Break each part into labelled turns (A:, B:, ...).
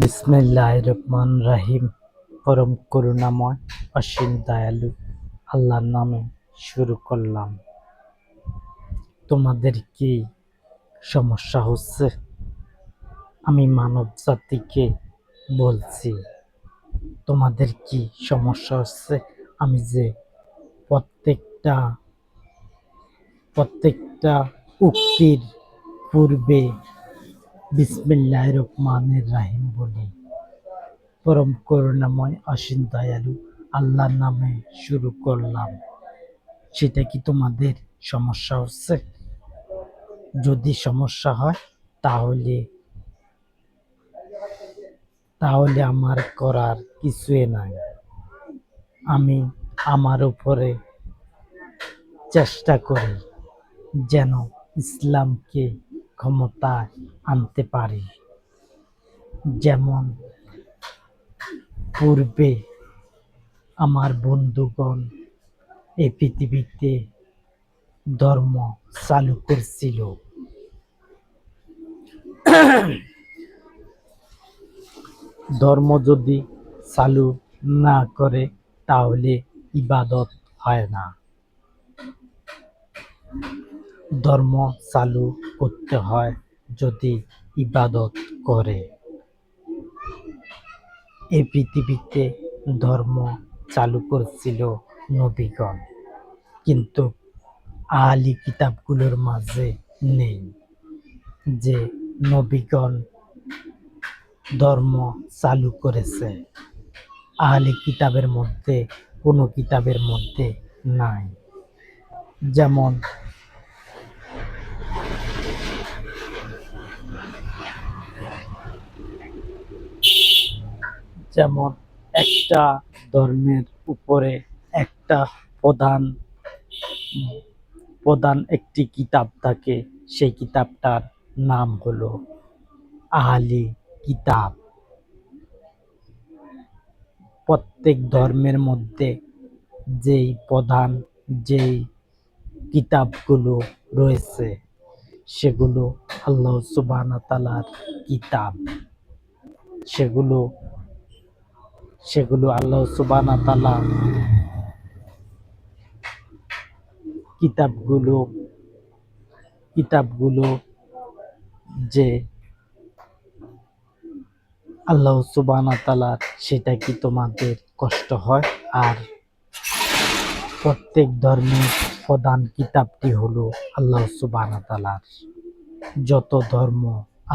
A: বিসমিল্লাহির রহমানির রহিম। পরম করুণাময় অসীম দয়ালু আল্লাহর নামে শুরু করলাম। তোমাদের কি সমস্যা হচ্ছে? আমি মানব জাতিকে বলছি, তোমাদের কি সমস্যা হচ্ছে? আমি যে প্রত্যেকটা প্রত্যেকটা উক্তির পূর্বে বিসমিল্লাহির রহমানির রহিম বলি। পরম করুণাময় অসীম দয়ালু আল্লাহর নামে শুরু করলাম। সেটা কি তোমাদের সমস্যা হচ্ছে? যদি সমস্যা হয় তাহলে তাহলে আমার করার কিছুই নাই। আমি আমার উপরে চেষ্টা করি যেন ইসলামকে ক্ষমতায় আনতে পারি। যেমন পূর্বে আমার বন্ধুগণ এই পৃথিবীতে ধর্ম চালু করছিল। ধর্ম যদি চালু না করে তাহলে ইবাদত হয় না। ধর্ম চালু করতে হয় যদি ইবাদত করে। এই পৃথিবীতে ধর্ম চালু করেছিল নবীগণ, কিন্তু আহলি কিতাবগুলোর মাঝে নেই যে নবীগণ ধর্ম চালু করেছে। আহলি কিতাবের মধ্যে কোনো কিতাবের মধ্যে নাই। যেমন যেমন একটা ধর্মের উপরে একটা প্রধান প্রধান একটি কিতাব থাকে, সেই কিতাবটার নাম হলো আহলি কিতাব। প্রত্যেক ধর্মের মধ্যে যেই কিতাবগুলো রয়েছে সেগুলো আল্লাহ সুবহানাহু ওয়া তাআলার কিতাব। সেগুলো সেগুলো আল্লাহ সুবহানাহু ওয়া তাআলা কিতাবগুলো কিতাবগুলো যে আল্লাহ সুবহানাহু ওয়া তাআলার, সেটা কি তোমাদের কষ্ট হয়? আর প্রত্যেক ধর্মের প্রধান কিতাবটি হলো আল্লাহ সুবহানাহু ওয়া তাআলার। যত ধর্ম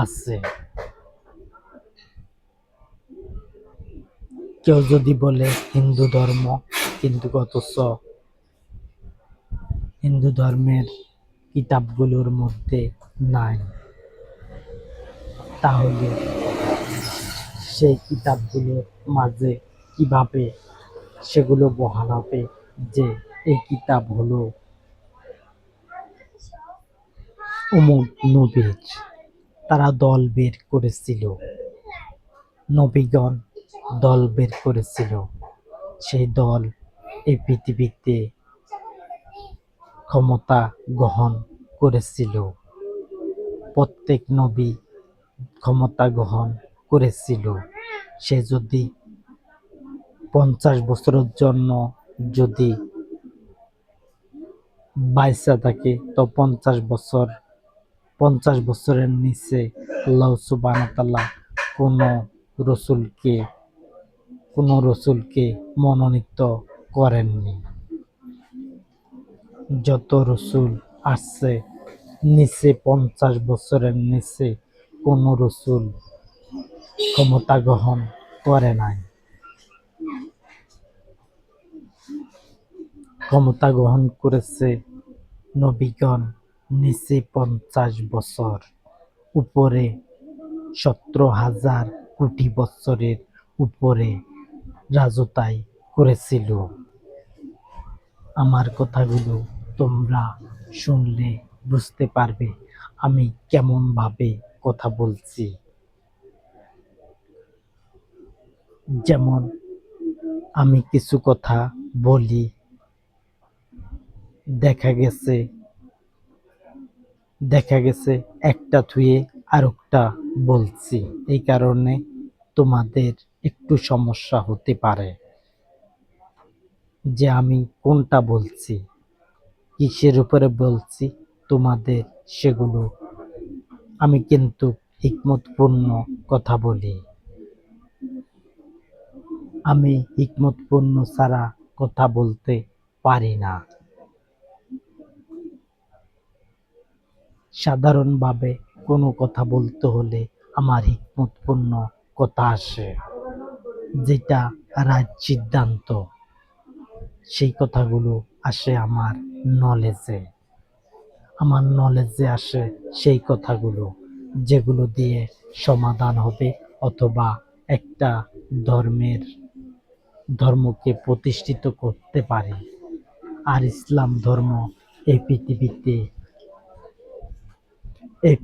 A: আছে, কেউ যদি বলে হিন্দু ধর্ম, কিন্তু অথচ হিন্দু ধর্মের কিতাবগুলোর মধ্যে নাই, তাহলে সেই কিতাবগুলোর মাঝে কিভাবে সেগুলো বহাল হবে যে এই কিতাব হলো অমুক নবীর? তারা দল বের করেছিল, নবীগণ দল বের করেছিল। সেই দল এই পৃথিবীতে ক্ষমতা গ্রহণ করেছিল। প্রত্যেক নবী ক্ষমতা গ্রহণ করেছিল। সে যদি 50 বছরের জন্য যদি বাইচা থাকে, তো 50 বছরের নিচে আল্লাহ সুবহানাহু ওয়া তাআলা কোনো রসুলকে মনোনীত করেননি। যত রসুল আসছে নিচে 50 বছরের নিচে কোনো রসুল ক্ষমতা গ্রহণ করে নাই। ক্ষমতা গ্রহণ করেছে নবীগণ নিচে 50 বছর, উপরে 17,000 কোটি বছরের উপরে রাজত্ব করেছিল। আমার কথাগুলো তোমরা শুনলে বুঝতে পারবে আমি কেমন ভাবে কথা বলছি। যেমন আমি কিছু কথা বলি, দেখা গেছে একটা থুয়ে আরেকটা বলছি। এই কারণে তোমাদের একটু সমস্যা হতে পারে যে আমি কোনটা বলছি, কিসের উপরে বলছি তোমাদের সেগুলো। আমি কিন্তু হিকমতপূর্ণ কথা বলি। আমি হিকমতপূর্ণ ছাড়া কথা বলতে পারি না। সাধারণভাবে কোনো কথা বলতে হলে আমার হিকমতপূর্ণ কথা আসে, যেটা রাইট সিদ্ধান্ত। সেই কথাগুলো আসে আমার নলেজে আসে সেই কথাগুলো, যেগুলো দিয়ে সমাধান হবে অথবা একটা ধর্মকে প্রতিষ্ঠিত করতে পারে। আর ইসলাম ধর্ম এই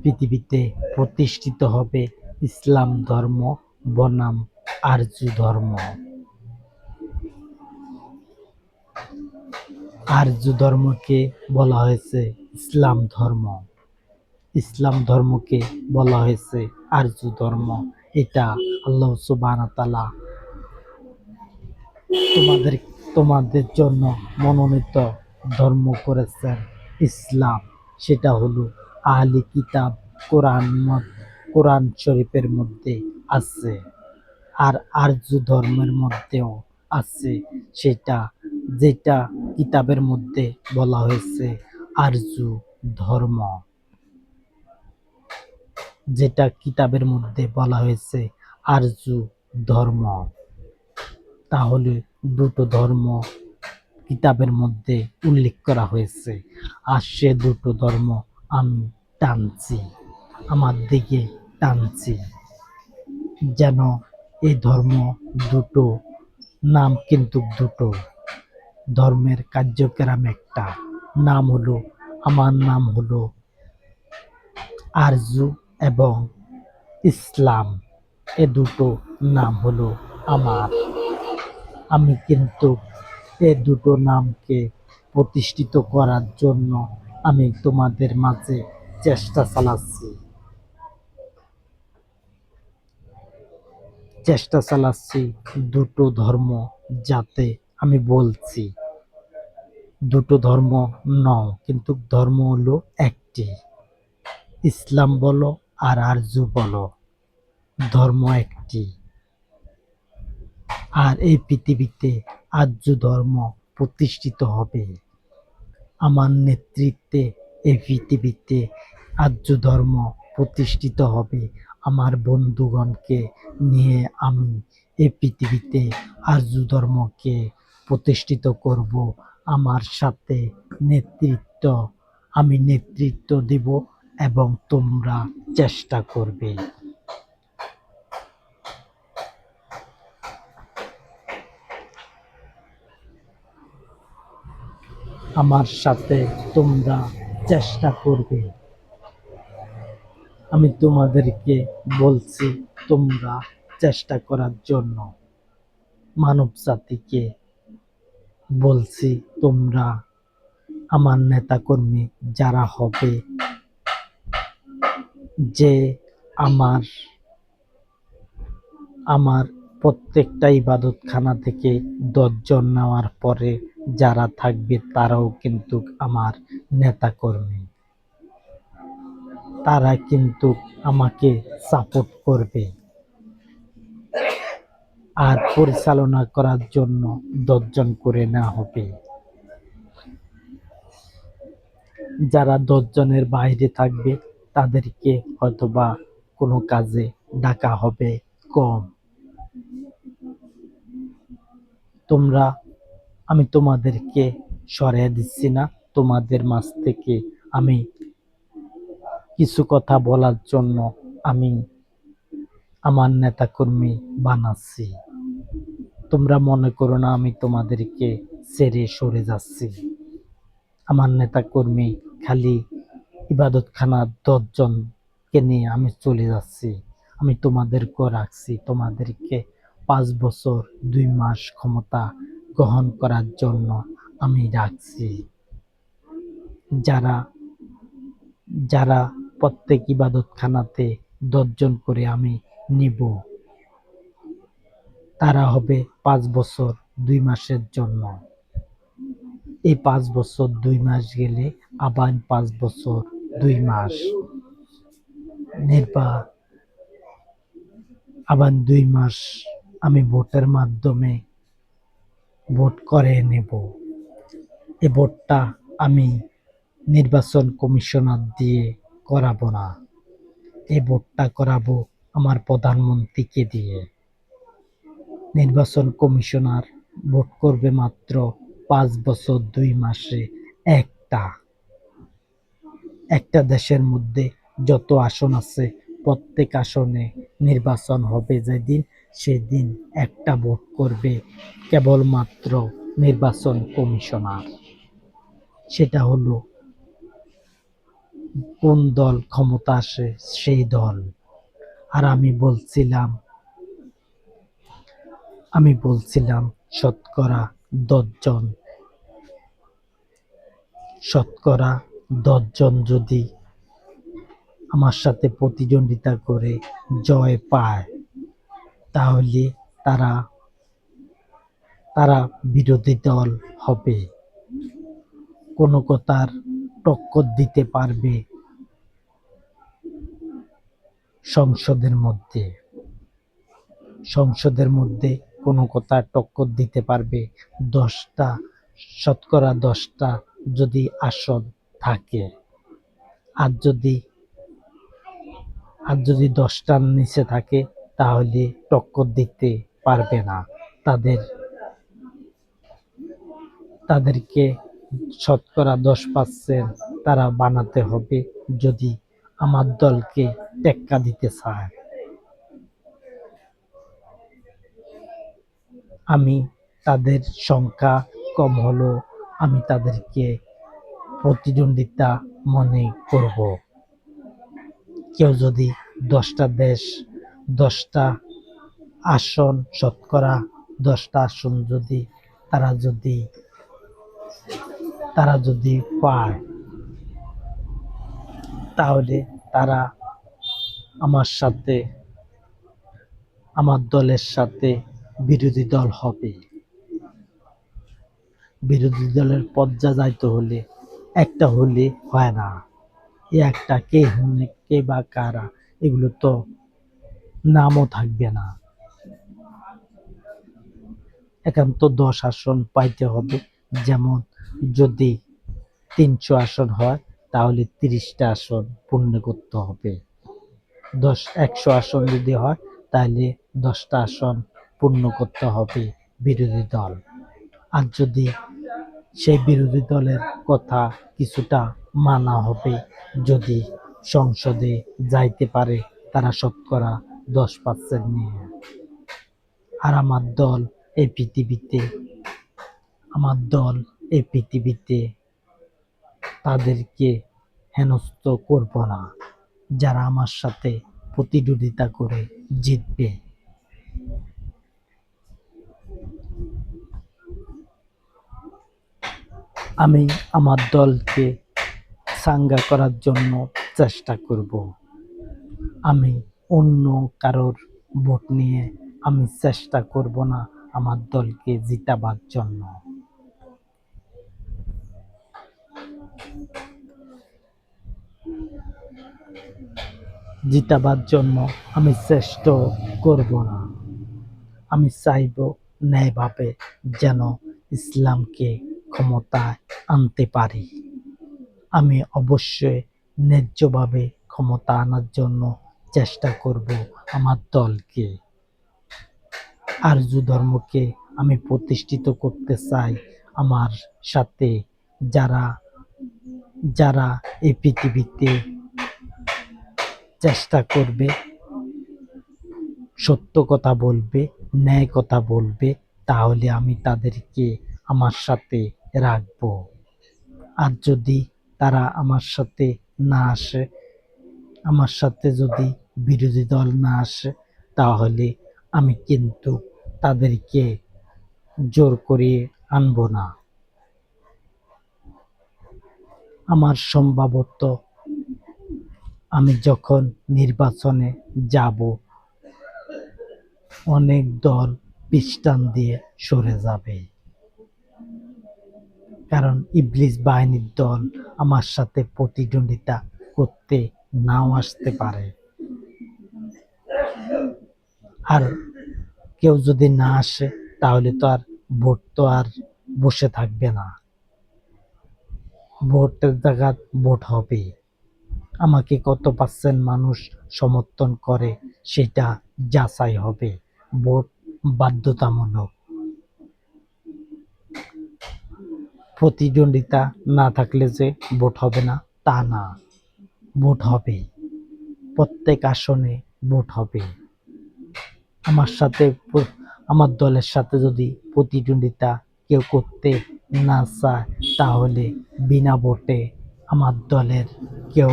A: পৃথিবীতে প্রতিষ্ঠিত হবে। ইসলাম ধর্ম বনাম আরজু ধর্ম। আরজু ধর্মকে বলা হয়েছে ইসলাম ধর্ম, ইসলাম ধর্মকে বলা হয়েছে আরজু ধর্ম। এটা আল্লাহ সুবহানাহু ওয়া তাআলা তোমাদের জন্য মনোনীত ধর্ম করেছেন ইসলাম। সেটা হলো আহলি কিতাব কোরআন শরীফের মধ্যে আছে। আর আরজু ধর্মের মধ্যেও আছে, যেটা কিতাবের মধ্যে বলা হয়েছে আরজু ধর্ম। যেটা কিতাবের মধ্যে বলা হয়েছে আরজু ধর্ম। তাহলে দুটো ধর্ম কিতাবের মধ্যে উল্লেখ করা হয়েছে, আর সে দুটো ধর্ম আমি টানছি, আমার দিকে টানছি। যেন এই ধর্ম দুটো, নাম কিন্তু দুটো, ধর্মের কার্যক্রম একটা। আমার নাম হলো আরজু এবং ইসলাম। এ দুটো নাম হলো আমার। আমি কিন্তু এ দুটো নামকে প্রতিষ্ঠিত করার জন্য আমি তোমাদের মাঝে চেষ্টা চালাচ্ছি দুটো ধর্ম, যাতে আমি বলছি দুটো ধর্ম নও, কিন্তু ধর্ম হলো একটি। ইসলাম বলো আর আরজু বলো, ধর্ম একটি। আর এই পৃথিবীতে আরজু ধর্ম প্রতিষ্ঠিত হবে আমার নেতৃত্বে। এই পৃথিবীতে আরজু ধর্ম প্রতিষ্ঠিত হবে। আমার বন্ধুগণকে নিয়ে আমি এই পৃথিবীতে আরজু ধর্মকে প্রতিষ্ঠিত করব। আমার সাথে আমি নেতৃত্ব দেব এবং তোমরা চেষ্টা করবে। আমার সাথে তোমরা চেষ্টা করবে। আমি তোমাদেরকে বলছি তোমরা চেষ্টা করার জন্য। মানব জাতিকে বলছি তোমরা আমার নেতাকর্মী যারা হবে, যে আমার প্রত্যেকটা ইবাদতখানা থেকে 10 জন নেওয়ার পরে যারা থাকবে তারাও কিন্তু আমার নেতাকর্মী। তারা কিন্তু আমাকে সাপোর্ট করবে। আর পরিচালনা করার জন্য 10 জন করে নেওয়া হবে। যারা 10 জনের বাইরে থাকবে তাদেরকে হয়তোবা কোনো কাজে ডাকা হবে কম। আমি তোমাদেরকে সরিয়ে দিচ্ছি না, তোমাদের মাঝ থেকে আমি কিছু কথা বলার জন্য আমি আমার নেতাকর্মী বানাচ্ছি। তোমরা মনে করো না আমি তোমাদেরকে ছেড়ে সরে যাচ্ছি। আমার নেতাকর্মী খালি ইবাদতখানা 10 জনকে নিয়ে আমি চলে যাচ্ছি। আমি তোমাদেরকেও রাখছি, তোমাদেরকে 5 বছর 2 মাস ক্ষমতা গ্রহণ করার জন্য আমি রাখছি। যারা প্রত্যেক ইবাদতখানাতে 10 জন করে আমি নিব। তারা হবে ৫ বছর ২ মাসের জন্য। এই ৫ বছর ২ মাস গেলে আবার ৫ বছর ২ মাস নির্বা আবার ২ মাস আমি ভোটের মাধ্যমে ভোট করে নেব। এ ভোটটা আমি নির্বাচন কমিশনার দিয়ে করাবো না। এই ভোটটা করাবো আমার প্রধানমন্ত্রীকে দিয়ে। নির্বাচন কমিশনার ভোট করবে মাত্র ৫ বছর ২ মাসে একটা। একটা দেশের মধ্যে যত আসন আছে প্রত্যেক আসনে নির্বাচন হবে যেদিন সেদিন একটা ভোট করবে কেবলমাত্র নির্বাচন কমিশনার। সেটা হলো কোন দল ক্ষমতা আসে সেই দল। আর আমি বলছিলাম শতকরা ১০ জন যদি আমার সাথে প্রতিদ্বন্দ্বিতা করে জয় পায় তাহলে তারা তারা বিরোধী দল হবে। কোনো কথার টক্কর দিতে পারবে সংসদের মধ্যে। সংসদের মধ্যে কোনো কথার টক্কর দিতে পারবে ১০টা, শতকরা ১০টা যদি আসন থাকে। আর যদি ১০টার নিচে থাকে তাহলে টক্কর দিতে পারবে না। তাদেরকে শতকরা ১০% তারা বানাতে হবে যদি আমার দলকে টেক্কা দিতে চায়। আমি তাদের সংখ্যা কম হলেও আমি তাদেরকে প্রতিদ্বন্দ্বিতা মনে করব। কেউ যদি ১০টা আসন শতকরা ১০টা আসন যদি তারা যদি পায় তাহলে তারা আমার দলের সাথে বিরোধী দল হবে। বিরোধী দলের পর্যায়ে যাইতে হলে একটা হলে হয় না। একটা কে বা কারা এগুলো তো নামও থাকবে না। একান্ত ১০ আসন পাইতে হবে। যেমন যদি ৩০০ আসন হয় তাহলে ৩০টা আসন পূর্ণ করতে হবে। ১০০ আসন যদি হয় তাহলে ১০টা আসন পূর্ণ করতে হবে বিরোধী দল। আর যদি সেই বিরোধী দলের কথা কিছুটা মানা হবে যদি সংসদে যাইতে পারে তারা শতকরা ১০% নিয়ে। আর আমার দল এই পৃথিবীতে তাদেরকে হেনস্থ করব না যারা আমার সাথে প্রতিদ্বন্দ্বিতা করে জিতবে। আমি আমার দলকে চাঙ্গা করার জন্য চেষ্টা করব। আমি অন্য কারোর ভোট নিয়ে আমি চেষ্টা করব না আমার দলকে জিতাবার জন্য। আমি চেষ্টা করব না। আমি চাইব ন্যায়ভাবে যেন ইসলামকে ক্ষমতায় আনতে পারি। আমি অবশ্যই ন্যায্যভাবে ক্ষমতা আনার জন্য চেষ্টা করব আমার দলকে। আরজু ধর্মকে আমি প্রতিষ্ঠিত করতে চাই। আমার সাথে যারা এই পৃথিবীতে চেষ্টা করবে, সত্য কথা বলবে, ন্যায় কথা বলবে, তাহলে আমি তাদেরকে আমার সাথে রাখব। আর যদি তারা আমার সাথে না আসে, আমার সাথে যদি বিরোধী দল না আসে তাহলে আমি কিন্তু তাদেরকে জোর করিয়ে আনব না। আমার সম্ভবত আমি যখন নির্বাচনে যাব অনেক দল পিস্টান দিয়ে সরে যাবে। কারণ ইবলিস বাহিনীর দল আমার সাথে প্রতিদ্বন্দ্বিতা করতে নাও আসতে পারে। আর কেউ যদি না আসে তাহলে তো আর ভোট তো আর বসে থাকবে না, ভোটের জায়গা ভোট হবে। আমাকে কত পার্সেন্ট মানুষ সমর্থন করে সেটা যাচাই হবে। ভোট বাধ্যতামূলক। প্রতিদ্বন্দ্বিতা না থাকলে যে ভোট হবে না তা না, ভোট হবে। প্রত্যেক আসনে ভোট হবে। আমার সাথে আমার দলের সাথে যদি প্রতিদ্বন্দ্বিতা কেউ করতে না চায় তাহলে বিনা ভোটে আমার দলের কেউ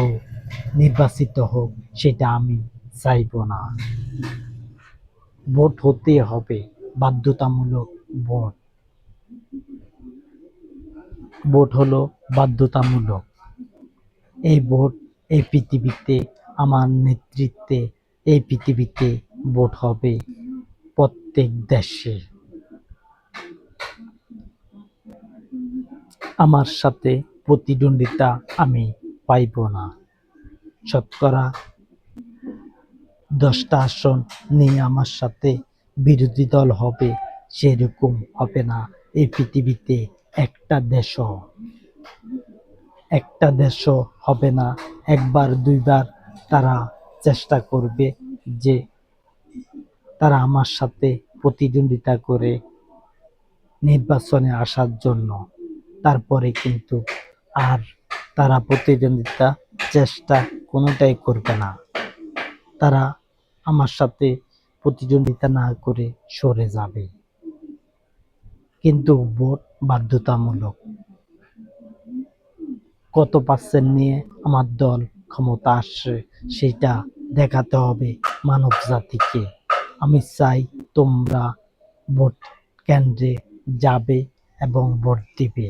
A: নির্বাচিত হোক, সেটা আমি চাইব না। ভোট হতে হবে, বাধ্যতামূলক ভোট। ভোট হলো বাধ্যতামূলক। এই ভোট এই পৃথিবীতে আমার নেতৃত্বে এই পৃথিবীতে ভোট হবে প্রত্যেক দেশে। আমার সাথে প্রতিদ্বন্দ্বিতা আমি পাইব না। শতকরা 10টা আসন নিয়ে আমার সাথে বিরোধী দল হবে, সেরকম হবে না এই পৃথিবীতে। একটা দেশও হবে না। একবার দুইবার তারা চেষ্টা করবে যে তারা আমার সাথে প্রতিদ্বন্দ্বিতা করে নির্বাচনে আসার জন্য। তারপরে কিন্তু আর তারা প্রতিদ্বন্দ্বিতা চেষ্টা কোনোটাই করবে না। তারা আমার সাথে প্রতিদ্বন্দ্বিতা না করে সরে যাবে। কিন্তু ভোট বাধ্যতামূলক। কত পার্সেন্ট নিয়ে আমার দল ক্ষমতা আসছে সেটা দেখাতে হবে মানব জাতিকে। আমি চাই তোমরা ভোট কেন্দ্রে যাবে এবং ভোট দিবে।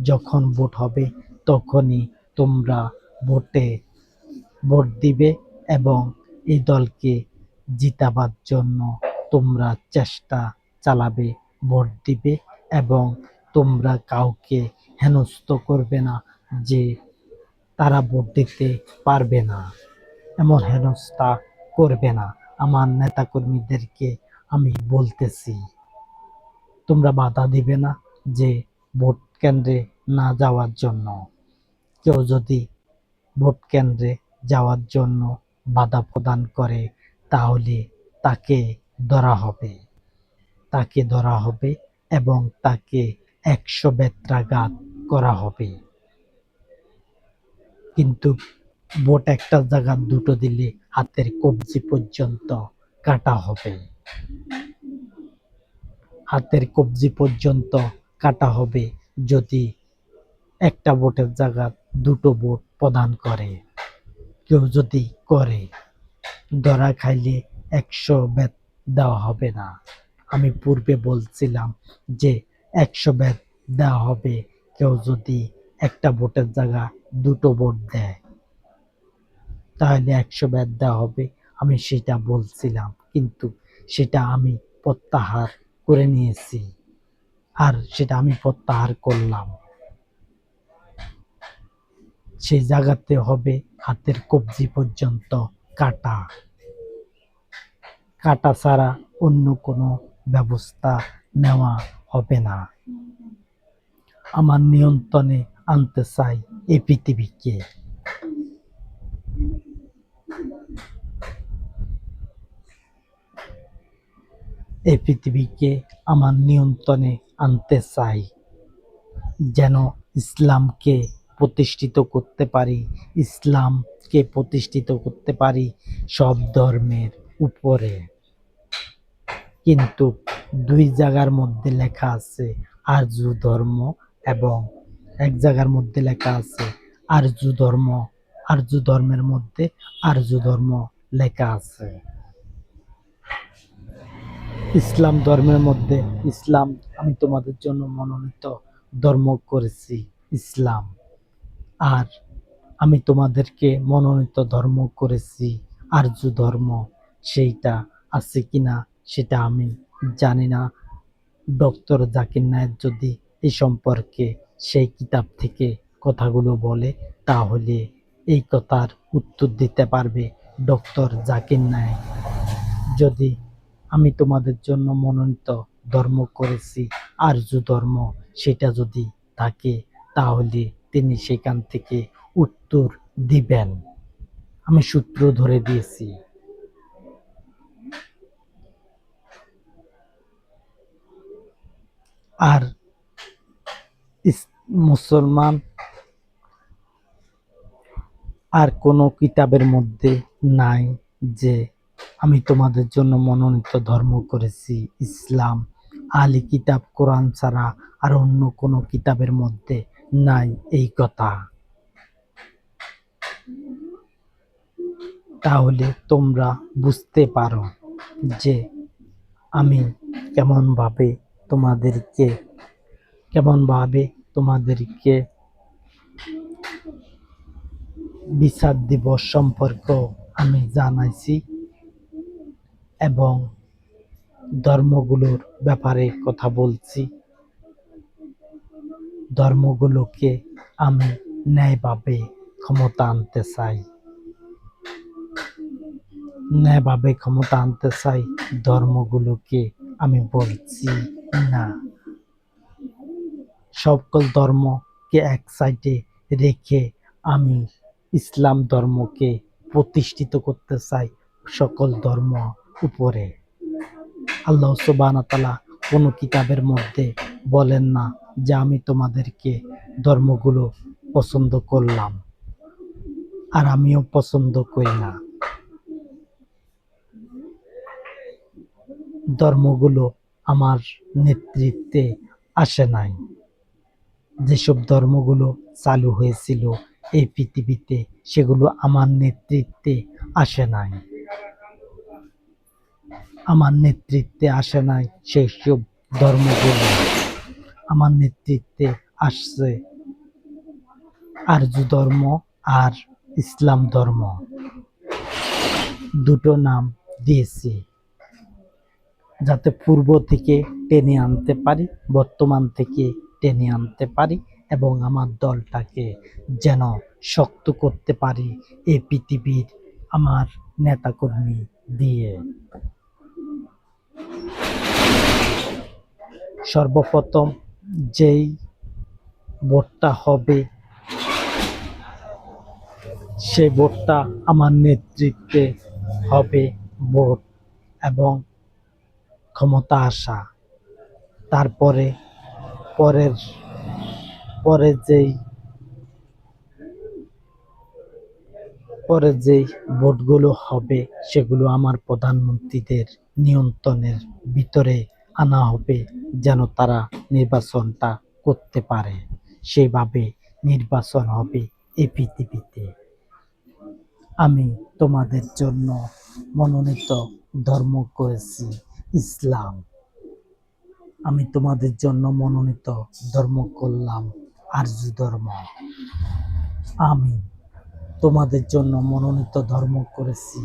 A: যখন ভোট হবে তখনই তোমরা ভোট দিবে এবং এই দলকে জিতাবার জন্য তোমরা চেষ্টা চালাবে, ভোট দিবে এবং তোমরা কাউকে হেনস্থ করবে না যে তারা ভোট দিতে পারবে না, এমন হেনস্থা করবে না। আমার নেতাকর্মীদেরকে আমি বলতেছি, তোমরা বাধা দিবে না যে ভোট কেন্দ্রে না যাওয়ার জন্য। কেউ যদি ভোট কেন্দ্রে যাওয়ার জন্য বাধা প্রদান করে তাহলে তাকে ধরা হবে এবং তাকে 100 বেত্রাঘাত করা হবে। কিন্তু ভোট একটা জায়গা দুটো দিলে হাতের কবজি পর্যন্ত কাটা হবে। হাতের কবজি পর্যন্ত কাটা হবে যদি একটা ভোটের জায়গা দুটো ভোট প্রদান করে। কেউ যদি করে, ধরা খাইলে 100 বেত দেওয়া হবে না। আমি পূর্বে বলছিলাম যে 100 বেত দেওয়া হবে কেউ যদি একটা ভোটের জায়গা দুটো ভোট দেয়, তাহলে 100 বেত দেওয়া হবে। আমি সেটা বলছিলাম, কিন্তু সেটা আমি প্রত্যাহার করে নিয়েছি। আর সেটা আমি প্রত্যাহার করলাম। সেই জায়গাতে হবে হাতের কবজি পর্যন্ত কাটা। কাটা ছাড়া অন্য কোনো ব্যবস্থা নেওয়া হবে না। আমার নিয়ন্ত্রণে আনতে চাই এই পৃথিবীকে। এই পৃথিবীকে আমার নিয়ন্ত্রণে আনতে চাই, যেন ইসলামকে প্রতিষ্ঠিত করতে পারি। ইসলামকে প্রতিষ্ঠিত করতে পারি সব ধর্মের উপরে। কিন্তু 2 জায়গার মধ্যে লেখা আছে আরজু ধর্ম এবং এক জায়গার মধ্যে লেখা আছে আরজু ধর্ম। আরজু ধর্মের মধ্যে আরজু ধর্ম লেখা আছে। ইসলাম ধর্মের মধ্যে ইসলাম আমি তোমাদের জন্য মনোনীত ধর্ম করেছি ইসলাম। আর আমি তোমাদেরকে মনোনীত ধর্ম করেছি আরজু ধর্ম। সেইটা আছে কিনা সেটা আমি জানি না। ডক্টর জাকির নায়েক যদি এই সম্পর্কে সেই কিতাব থেকে কথাগুলো বলে, তাহলে এই কথার উত্তর দিতে পারবে ডক্টর জাকির নায়েক। যদি আমি তোমাদের জন্য মনোনীত ধর্ম করেছি আর্য ধর্ম, সেটা যদি থাকে, তাহলে তিনি সেখান থেকে উত্তর দিবেন। আমি সূত্র ধরে দিয়েছি। আর মুসলমান আর কোনো কিতাবের মধ্যে নাই যে আমি তোমাদের জন্য মনোনীত ধর্ম করেছি ইসলাম। আহলি কিতাব কোরআন ছাড়া আর অন্য কোনো কিতাবের মধ্যে নাই এই কথা। তাহলে তোমরা বুঝতে পারো যে আমি কেমনভাবে তোমাদেরকে বিচার দিবস সম্পর্কেও আমি জানাইছি এবং ধর্মগুলোর ব্যাপারে কথা বলছি। ধর্মগুলোকে আমি ন্যায়ভাবে ক্ষমতা আনতে চাই। ন্যায়ভাবে ক্ষমতা আনতে চাই, ধর্মগুলোকে আমি বলছি না। সকল ধর্মকে এক সাইডে রেখে আমি ইসলাম ধর্মকে প্রতিষ্ঠিত করতে চাই সকল ধর্ম উপরে। আল্লাহ সুবহানাহু ওয়া তাআলা কোনো কিতাবের মধ্যে বলেন না যে আমি তোমাদেরকে ধর্মগুলো পছন্দ করলাম, আর আমিও পছন্দ করি না। ধর্মগুলো আমার নেতৃত্বে আসে নাই। যেসব ধর্মগুলো চালু হয়েছিল এই পৃথিবীতে, সেগুলো আমার নেতৃত্বে আসে নাই। আমার নেতৃত্বে আসে নাই সেই সব ধর্মগুলো। আমার নেতৃত্বে আসছে আর্য ধর্ম আর ইসলাম ধর্ম। দুটো নাম দিয়েছি যাতে পূর্ব থেকে টেনে আনতে পারি, বর্তমান থেকে টেনে আনতে পারি এবং আমার দলটাকে যেন শক্ত করতে পারি এই পৃথিবীর আমার নেতাকর্মী দিয়ে। সর্বপ্রথম যেই ভোটটা হবে, সেই ভোটটা আমার নেতৃত্বে হবে ভোট এবং ক্ষমতা আসা। তারপরে পরের পরে যেই ভোটগুলো হবে, সেগুলো আমার প্রধানমন্ত্রীদের নিয়ন্ত্রণের ভিতরে আনা হবে, যেন তারা নির্বাচনটা করতে পারে। সেভাবে নির্বাচন হবে এই পৃথিবীতে। আমি তোমাদের জন্য মনোনীত ধর্ম করেছি ইসলাম। আমি তোমাদের জন্য মনোনীত ধর্ম করলাম আর্য ধর্ম। আমি তোমাদের জন্য মনোনীত ধর্ম করেছি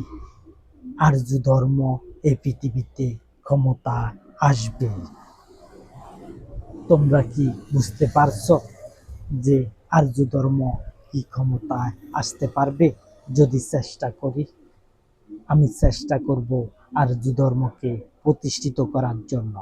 A: আর্য ধর্ম এই পৃথিবীতে ক্ষমতা আসবে। তোমরা কি বুঝতে পারছো যে আর্য ধর্ম কি ক্ষমতায় আসতে পারবে? যদি চেষ্টা করি, আমি চেষ্টা করব আর্য ধর্মকে প্রতিষ্ঠিত করার জন্য।